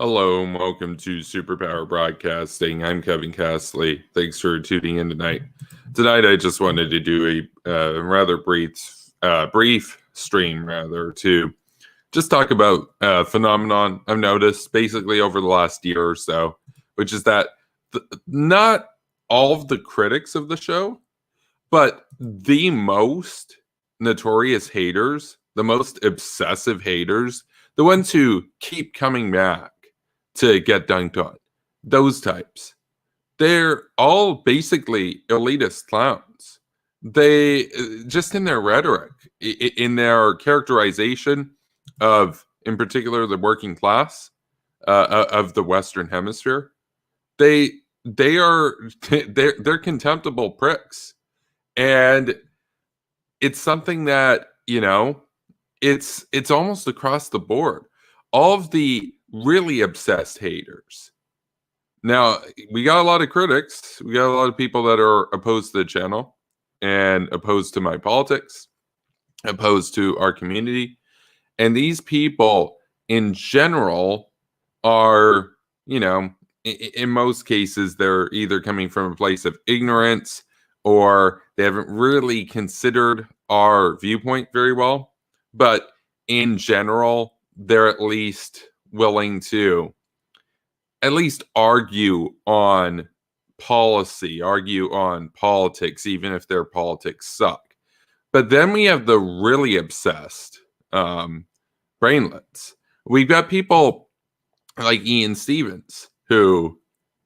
Hello and welcome to Superpower Broadcasting. I'm Kevin Castley. Thanks for tuning in tonight. Tonight, I just wanted to do a rather brief stream, to just talk about a phenomenon I've noticed basically over the last year or so, which is that not all of the critics of the show, but the most notorious haters, the most obsessive haters, the ones who keep coming back to get dunked on, those types, they're all basically elitist clowns. They just in their rhetoric, in their characterization of, in particular, the working class of the Western Hemisphere, they are they're contemptible pricks, and it's something that it's almost across the board. All of the really obsessed haters. Now, we got a lot of critics. We got a lot of people that are opposed to the channel and opposed to my politics, opposed to our community. And these people, in general, are, in most cases, they're either coming from a place of ignorance or they haven't really considered our viewpoint very well. But in general, they're at least willing to at least argue on policy, argue on politics, even if their politics suck. But then we have the really obsessed brainlets. We've got people like Ian Stevens who,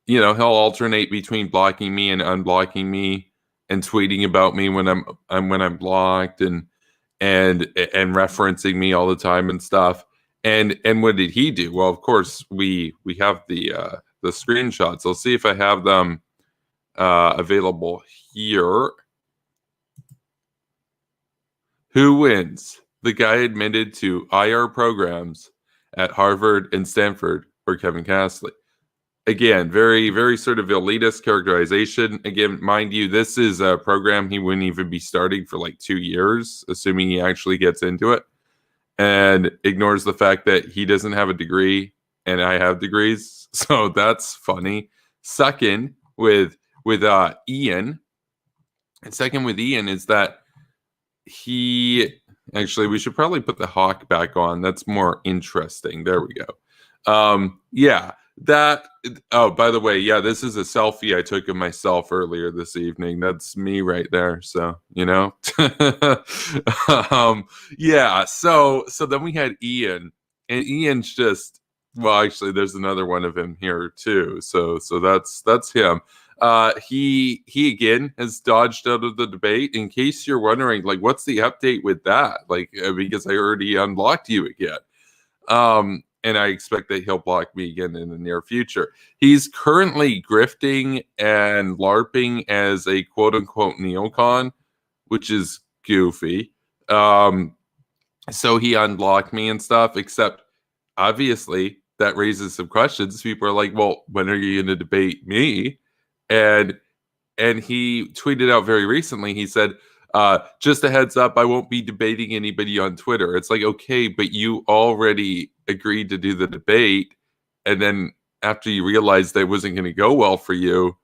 he'll alternate between blocking me and unblocking me and tweeting about me when I'm blocked and referencing me all the time and stuff. And what did he do? Well, of course, we have the screenshots. I'll see if I have them available here. Who wins? The guy admitted to IR programs at Harvard and Stanford for Kevin Castley. Again, very, very sort of elitist characterization. Again, mind you, this is a program he wouldn't even be starting for like 2 years, assuming he actually gets into it, and ignores the fact that he doesn't have a degree and I have degrees. So that's funny. Second with Ian. And second with Ian is that we should probably put the hawk back on. That's more interesting. There we go. By the way, this is a selfie I took of myself earlier this evening. That's me right there. So, so then we had Ian, and Ian's just, well, actually there's another one of him here too. So that's him. He again has dodged out of the debate. In case you're wondering, like, what's the update with that? Like, because I already unblocked you again. And I expect that he'll block me again in the near future. He's currently grifting and LARPing as a quote-unquote neocon, which is goofy. So he unblocked me and stuff, except obviously that raises some questions. People are like, well, when are you going to debate me? And he tweeted out very recently, he said, just a heads up, I won't be debating anybody on Twitter. It's like, okay, but you already agreed to do the debate. And then after you realized that it wasn't going to go well for you,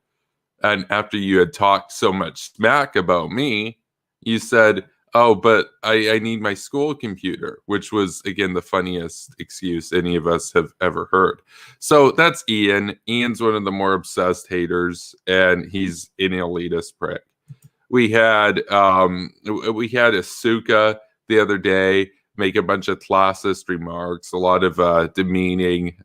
and after you had talked so much smack about me, you said, oh, but I need my school computer, which was, again, the funniest excuse any of us have ever heard. So that's Ian. Ian's one of the more obsessed haters, and he's an elitist prick. We had a Suka the other day make a bunch of classist remarks, a lot of demeaning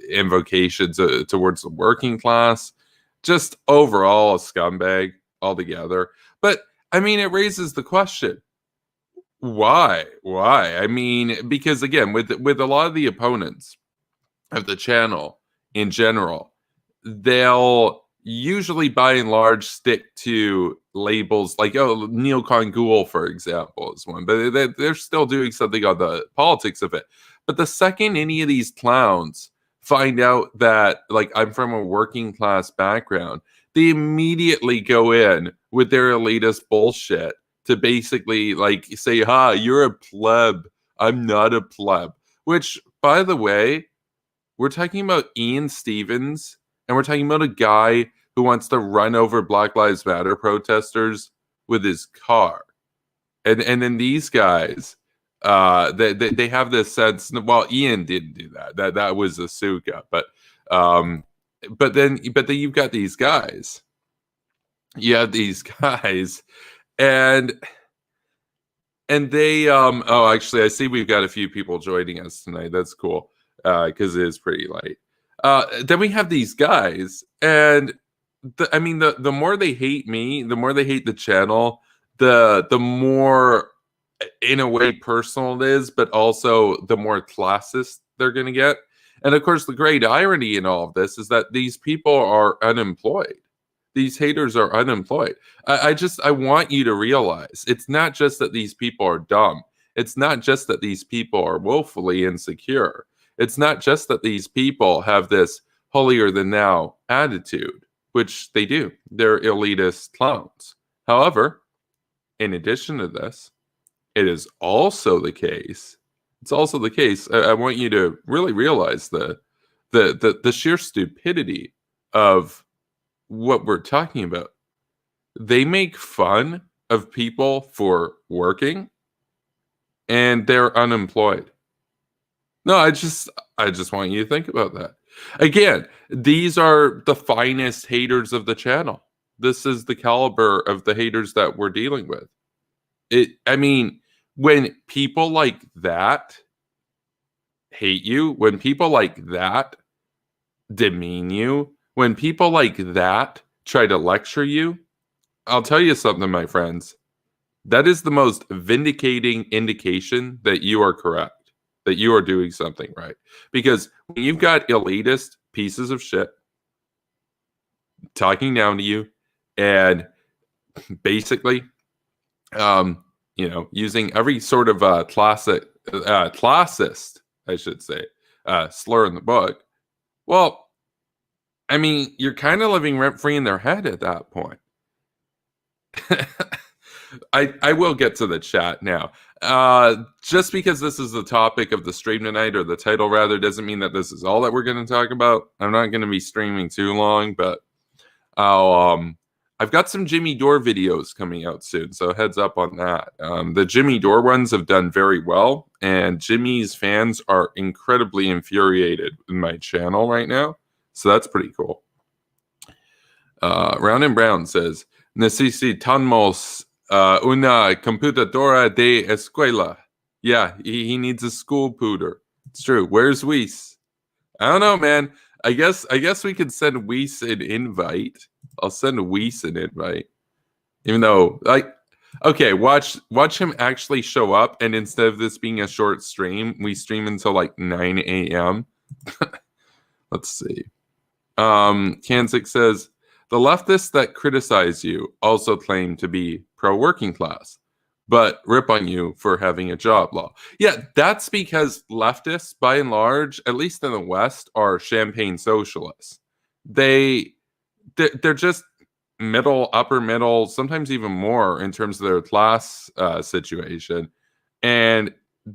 invocations towards the working class. Just overall a scumbag altogether. But I mean, it raises the question, why? I mean, because again, with a lot of the opponents of the channel in general, they'll usually by and large stick to labels like, oh, neocon ghoul, for example, is one, but they're still doing something on the politics of it. But the second any of these clowns find out that, like, I'm from a working class background, they immediately go in with their elitist bullshit to basically like say, you're a pleb. I'm not a pleb. Which, by the way, We're talking about Ian Stevens, and we're talking about a guy who wants to run over Black Lives Matter protesters with his car. And then these guys, they have this sense. Well, Ian didn't do that. That was a Suka, but then you've got these guys. You have these guys, and they oh, actually, I see we've got a few people joining us tonight. That's cool, because it is pretty late. Then we have these guys, and the more they hate me, the more they hate the channel, the more, in a way, personal it is, but also the more classist they're going to get. And of course, the great irony in all of this is that these people are unemployed. These haters are unemployed. I want you to realize it's not just that these people are dumb. It's not just that these people are woefully insecure. It's not just that these people have this holier than thou attitude, which they do. They're elitist clowns. However, in addition to this, it is also the case. It's also the case. I want you to really realize the sheer stupidity of what we're talking about. They make fun of people for working, and they're unemployed. No, I just want you to think about that. Again, these are the finest haters of the channel. This is the caliber of the haters that we're dealing with. When people like that hate you, when people like that demean you, when people like that try to lecture you, I'll tell you something, my friends. That is the most vindicating indication that you are correct, that you are doing something right. Because when you've got elitist pieces of shit talking down to you and basically, using every sort of classist, I should say, slur in the book, well, you're kind of living rent-free in their head at that point. I will get to the chat now. Just because this is the topic of the stream tonight, or the title rather, doesn't mean that this is all that we're going to talk about. I'm not going to be streaming too long, but I've got some Jimmy Dore videos coming out soon, so heads up on that. The Jimmy Dore ones have done very well, and Jimmy's fans are incredibly infuriated in my channel right now, so that's pretty cool. Round and Brown says, necesitamos una computadora de escuela. Yeah, he needs a school pooter. It's true. Where's Weiss? I don't know, man. I guess we could send Weiss an invite. I'll send Weiss an invite. Even though, okay, watch him actually show up, and instead of this being a short stream, we stream until 9 a.m. Let's see. CanSec says, the leftists that criticize you also claim to be pro-working class, but rip on you for having a job law. Yeah, that's because leftists, by and large, at least in the West, are champagne socialists. They're just middle, upper middle, sometimes even more in terms of their class situation. And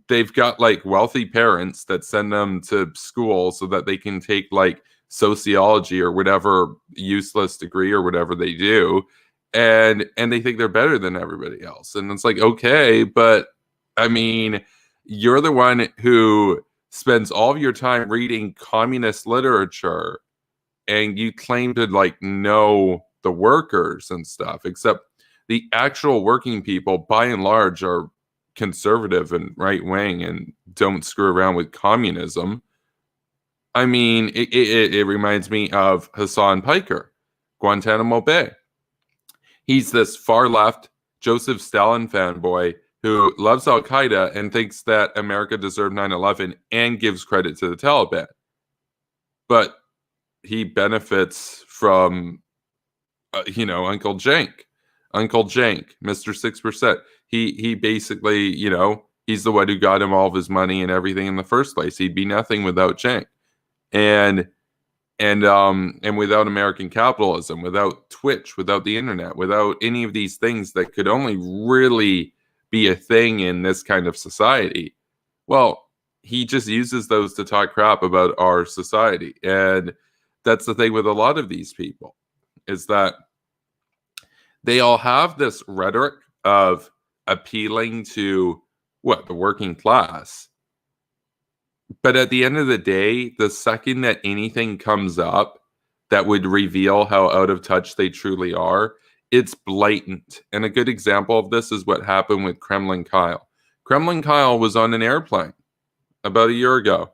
they've got wealthy parents that send them to school so that they can take sociology or whatever useless degree or whatever they do, and they think they're better than everybody else. And it's okay, but you're the one who spends all of your time reading communist literature, and you claim to know the workers and stuff, except the actual working people by and large are conservative and right-wing and don't screw around with communism. It reminds me of Hassan Piker, Guantanamo Bay. He's this far-left Joseph Stalin fanboy who loves Al-Qaeda and thinks that America deserved 9/11 and gives credit to the Taliban. But he benefits from, Uncle Jank, Mr. 6%. He basically, he's the one who got him all of his money and everything in the first place. He'd be nothing without Jank. And without American capitalism, without Twitch, without the internet, without any of these things that could only really be a thing in this kind of society, well, he just uses those to talk crap about our society. And that's the thing with a lot of these people, is that they all have this rhetoric of appealing to the working class. But at the end of the day, the second that anything comes up that would reveal how out of touch they truly are, it's blatant. And a good example of this is what happened with Kremlin Kyle. Kremlin Kyle was on an airplane about a year ago,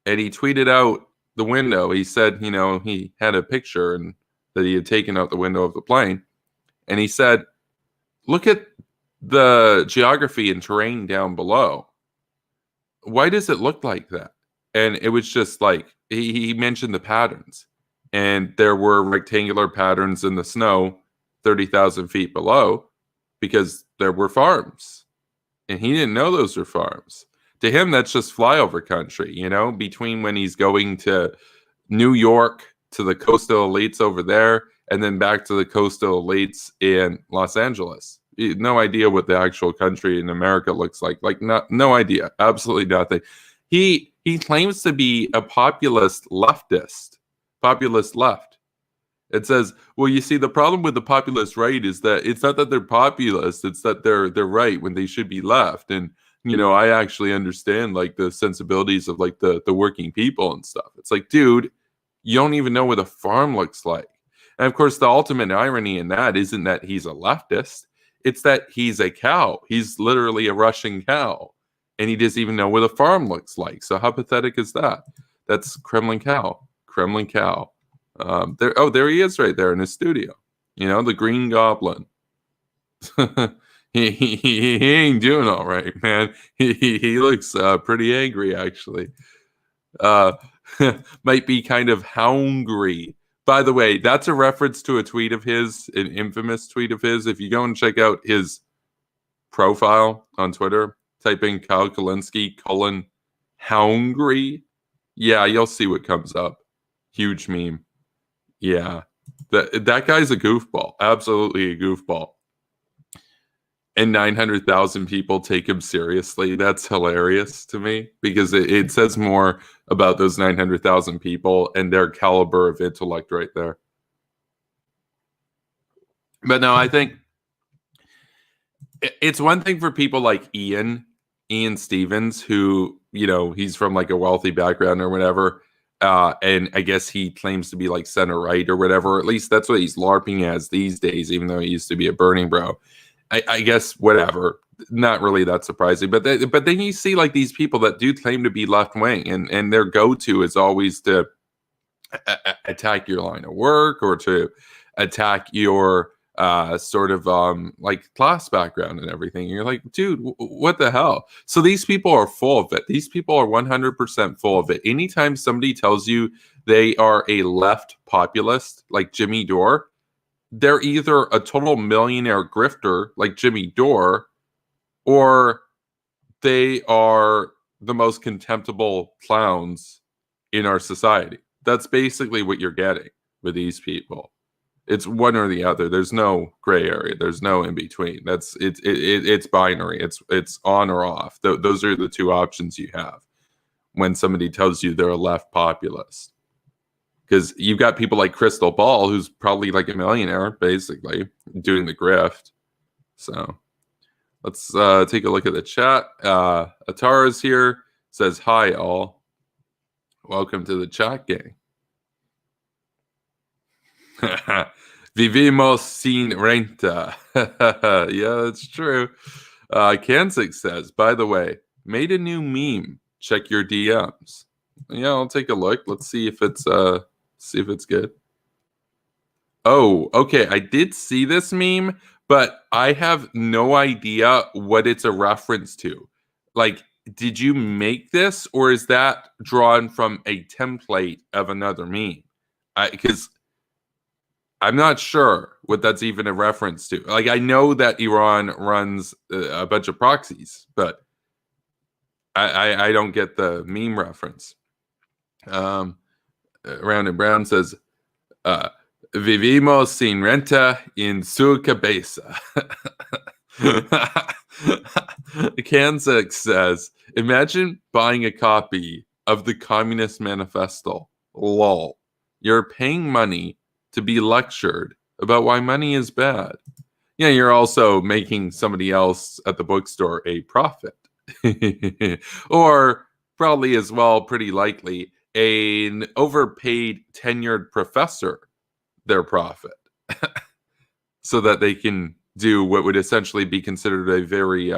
and he tweeted out the window. He said, he had a picture and that he had taken out the window of the plane. And he said, look at the geography and terrain down below. Why does it look like that? And it was just like, he mentioned the patterns. And there were rectangular patterns in the snow 30,000 feet below because there were farms. And he didn't know those were farms. To him, that's just flyover country, between when he's going to New York to the coastal elites over there and then back to the coastal elites in Los Angeles. No idea what the actual country in America looks like. No idea. Absolutely nothing. He claims to be a populist leftist. Populist left. It says, well, you see, the problem with the populist right is that it's not that they're populist, it's that they're right when they should be left. And I actually understand the sensibilities of the working people and stuff. It's like, dude, you don't even know what a farm looks like. And of course, the ultimate irony in that isn't that he's a leftist. It's that he's a cow. He's literally a Russian cow. And he doesn't even know what a farm looks like. So how pathetic is that? That's Kremlin Cow. Kremlin Cow. There he is right there in his studio. The Green Goblin. he ain't doing all right, man. He looks pretty angry, actually. Might be kind of hungry. By the way, that's a reference to a tweet of his, an infamous tweet of his. If you go and check out his profile on Twitter, type in Kyle Kulinski, hungry. Yeah, you'll see what comes up. Huge meme. Yeah. That guy's a goofball. Absolutely a goofball. And 900,000 people take him seriously. That's hilarious to me because it says more about those 900,000 people and their caliber of intellect right there. But no, I think it's one thing for people like Ian Stevens, who, he's from a wealthy background or whatever. And I guess he claims to be center right or whatever. At least that's what he's LARPing as these days, even though he used to be a Bernie bro. I guess whatever, not really that surprising. But then you see these people that do claim to be left wing, and their go-to is always to attack your line of work or to attack your sort of class background and everything. And you're like, dude, what the hell? So these people are full of it. These people are 100% full of it. Anytime somebody tells you they are a left populist like Jimmy Dore, they're either a total millionaire grifter like Jimmy Dore, or they are the most contemptible clowns in our society. That's basically what you're getting with these people. It's one or the other. There's no gray area. There's no in between. It's binary. It's on or off. Those are the two options you have when somebody tells you they're a left populist. Because you've got people like Crystal Ball, who's probably a millionaire, basically, doing the grift. So let's take a look at the chat. Atara's here, says, hi, all. Welcome to the chat gang. Vivimos sin renta. Yeah, that's true. CanSec says, by the way, made a new meme. Check your DMs. Yeah, I'll take a look. Let's see if it's good. Oh, okay. I did see this meme, but I have no idea what it's a reference to. Did you make this, or is that drawn from a template of another meme? Because I'm not sure what that's even a reference to. I know that Iran runs a bunch of proxies, but I don't get the meme reference. Round and Brown says, vivimos sin renta in su cabeza. CanSec says, imagine buying a copy of the Communist Manifesto. Lol. You're paying money to be lectured about why money is bad. Yeah, you're also making somebody else at the bookstore a profit. Or probably as well, pretty likely, an overpaid tenured professor their profit. So that they can do what would essentially be considered a very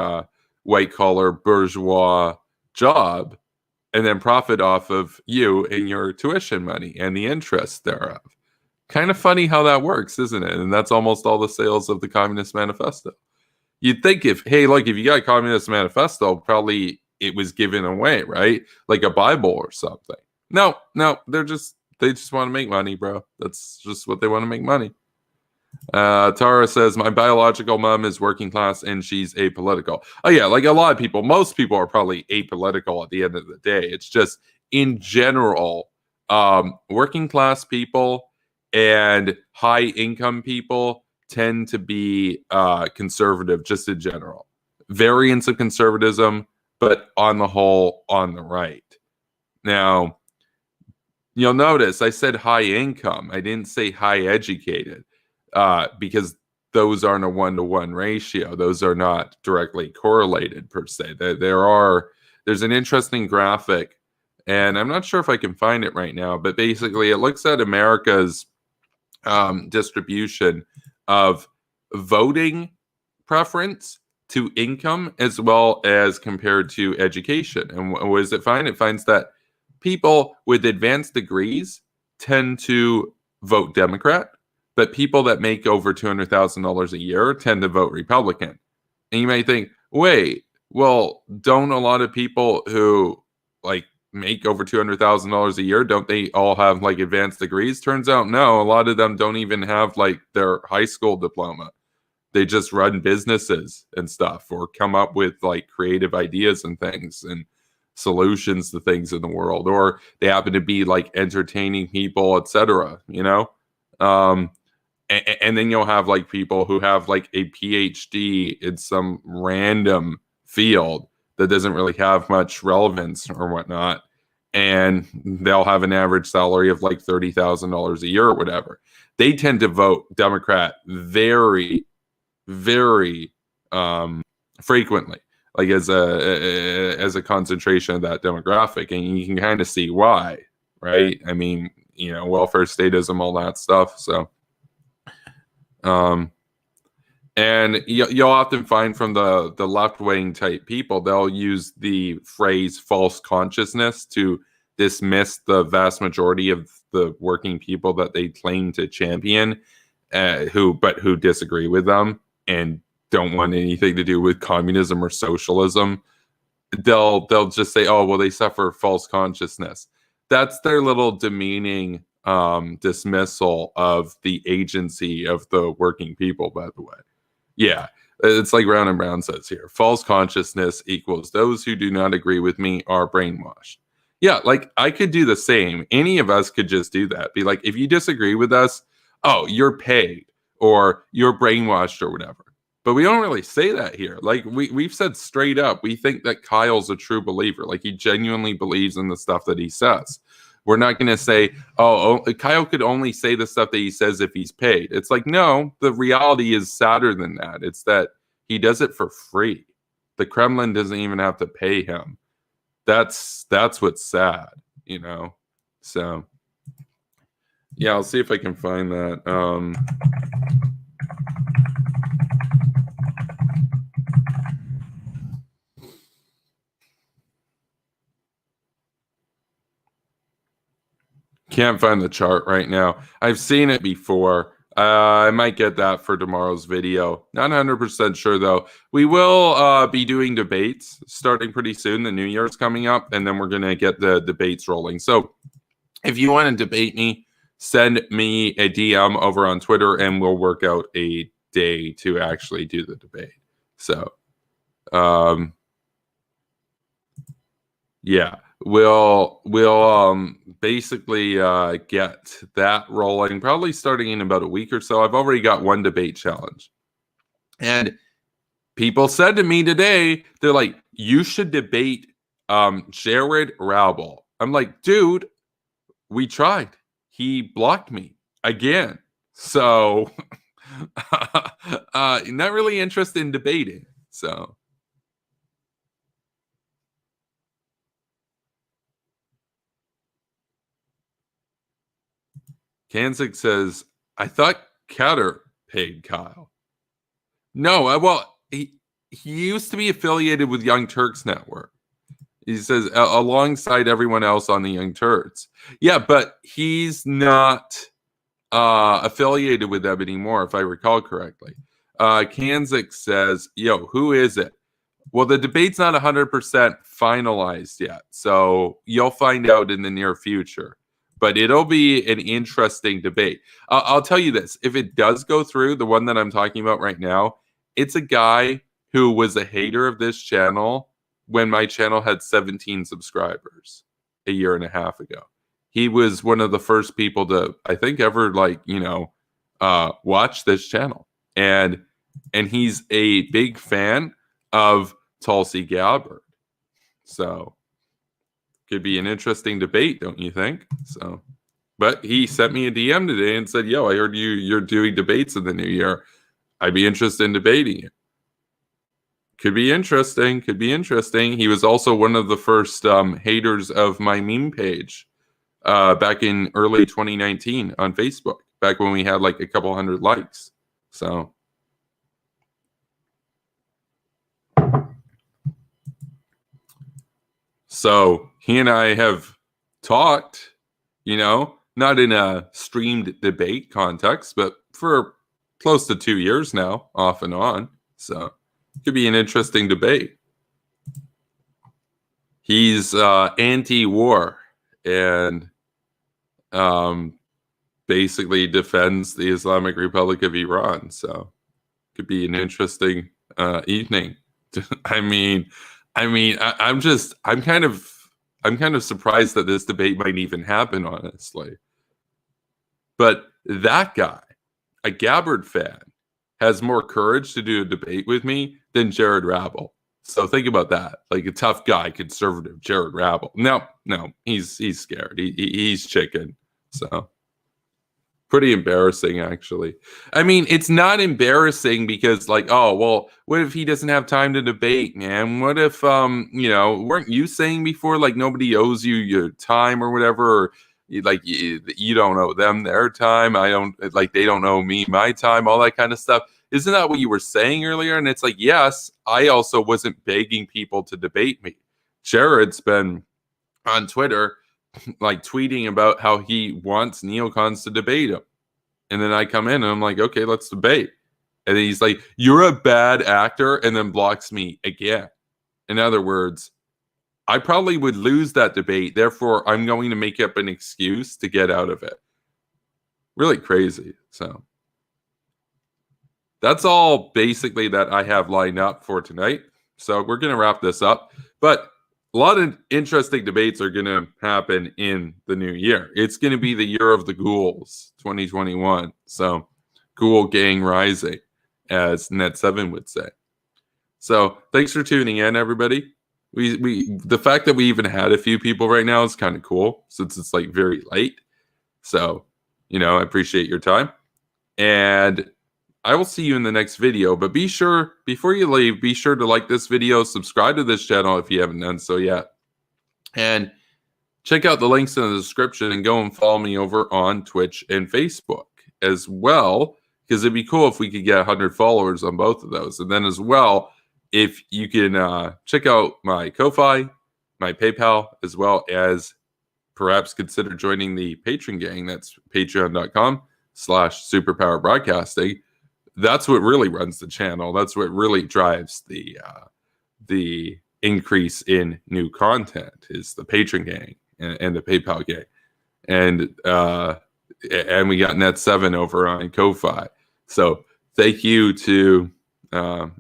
white-collar bourgeois job and then profit off of you and your tuition money and the interest thereof. Kind of funny how that works, isn't it? And that's almost all the sales of the Communist Manifesto. You'd think if you got a Communist Manifesto, probably it was given away, right? Like a Bible or something. No, they just want to make money, bro. That's just what they want to make money. Tara says, my biological mom is working class and she's apolitical. Oh yeah, like a lot of people, most people are probably apolitical at the end of the day. It's just in general, working class people and high income people tend to be conservative just in general. Variants of conservatism, but on the whole, on the right. Now, you'll notice I said high income. I didn't say high educated. Because those aren't a 1-to-1 ratio. Those are not directly correlated per se. There's an interesting graphic, and I'm not sure if I can find it right now, but basically it looks at America's distribution of voting preference to income as well as compared to education. And what does it find? It finds that people with advanced degrees tend to vote Democrat, but people that make over $200,000 a year tend to vote Republican. And you might think, wait, well, don't a lot of people who like make over $200,000 a year, don't they all have like advanced degrees? Turns out, no, a lot of them don't even have like their high school diploma. They just run businesses and stuff or come up with like creative ideas and things and solutions to things in the world, or they happen to be like entertaining people, etc. And then you'll have like people who have like a PhD in some random field that doesn't really have much relevance or whatnot, and they'll have an average salary of like $30,000 a year or whatever. They tend to vote Democrat very, very frequently, like as a concentration of that demographic, and you can kind of see why, right? I mean, welfare statism, all that stuff. So. And you'll often find from the left-wing type people, they'll use the phrase false consciousness to dismiss the vast majority of the working people that they claim to champion, who disagree with them and don't want anything to do with communism or socialism. They'll just say, oh, well, they suffer false consciousness. That's their little demeaning dismissal of the agency of the working people, by the way. Yeah, it's like Brown and Brown says here. False consciousness equals those who do not agree with me are brainwashed. Yeah, like I could do the same. Any of us could just do that. Be like, if you disagree with us, oh, you're paid or you're brainwashed or whatever. But we don't really say that here. Like we've said straight up, we think that Kyle's a true believer. Like he genuinely believes in the stuff that he says. We're not going to say, oh, Kyle could only say the stuff that he says if he's paid. It's like, no, the reality is sadder than that. It's that he does it for free. The Kremlin doesn't even have to pay him. That's what's sad, So, yeah, I'll see if I can find that. Can't find the chart right now. I've seen it before. I might get that for tomorrow's video. Not 100% sure, though. We will be doing debates starting pretty soon. The New Year's coming up, and then we're going to get the debates rolling. So if you want to debate me, send me a DM over on Twitter, and we'll work out a day to actually do the debate. So, yeah. We'll basically get that rolling probably starting in about a week or so. I've already got one debate challenge. And people said to me today, they're like, you should debate Jared Rabel. I'm like, dude, we tried. He blocked me again. So not really interested in debating. So CanSec says, I thought Catter paid Kyle. No, well, he used to be affiliated with Young Turks Network. He says alongside everyone else on the Young Turks. Yeah, but he's not affiliated with them anymore, if I recall correctly. Kansaic says, yo, who is it? Well, the debate's not 100% finalized yet, so you'll find out in the near future. But it'll be an interesting debate. I'll tell you this. If it does go through, the one that I'm talking about right now, it's a guy who was a hater of this channel when my channel had 17 subscribers a year and a half ago. He was one of the first people to, I think, ever watch this channel. And he's a big fan of Tulsi Gabbard. So could be an interesting debate, don't you think? So, but he sent me a DM today and said, yo, I heard you're doing debates in the new year. I'd be interested in debating it. Could be interesting. Could be interesting. He was also one of the first haters of my meme page back in early 2019 on Facebook, back when we had like a couple hundred likes. So he and I have talked, not in a streamed debate context, but for close to 2 years now, off and on. So it could be an interesting debate. He's anti-war and basically defends the Islamic Republic of Iran. So it could be an interesting evening. I'm kind of surprised that this debate might even happen, honestly. But that guy, a Gabbard fan, has more courage to do a debate with me than Jared Rabel. So think about that. Like a tough guy, conservative Jared Rabel. No, he's scared. He's chicken. So pretty embarrassing, actually. I mean, it's not embarrassing because, like, oh, well, what if he doesn't have time to debate, man? What if, weren't you saying before, like, nobody owes you your time or whatever, or like you don't owe them their time, they don't owe me my time, all that kind of stuff. Isn't that what you were saying earlier? And it's like, yes, I also wasn't begging people to debate me. Jared's been on Twitter like tweeting about how he wants neocons to debate him. And then I come in and I'm like, okay, let's debate. And then he's like, you're a bad actor, and then blocks me again. In other words, I probably would lose that debate. Therefore, I'm going to make up an excuse to get out of it. Really crazy. So that's all basically that I have lined up for tonight. So we're going to wrap this up. But a lot of interesting debates are going to happen in the new year. It's going to be the year of the ghouls, 2021. So ghoul gang rising, as Net7 would say. So thanks for tuning in, everybody. The fact that we even had a few people right now is kind of cool, since it's like very late. So, I appreciate your time. And I will see you in the next video. But be sure, before you leave, be sure to like this video, subscribe to this channel if you haven't done so yet. And check out the links in the description and go and follow me over on Twitch and Facebook as well, because it'd be cool if we could get 100 followers on both of those. And then as well, if you can check out my Ko-Fi, my PayPal, as well as perhaps consider joining the Patreon gang. That's patreon.com/superpowerbroadcasting. That's what really runs the channel. That's what really drives the increase in new content, is the Patreon gang and the PayPal gang. And we got Net7 over on Ko-Fi. So thank you to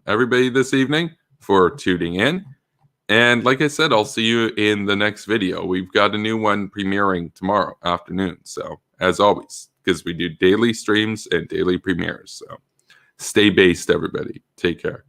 everybody this evening for tuning in. And like I said, I'll see you in the next video. We've got a new one premiering tomorrow afternoon. So as always, because we do daily streams and daily premieres. So stay based, everybody. Take care.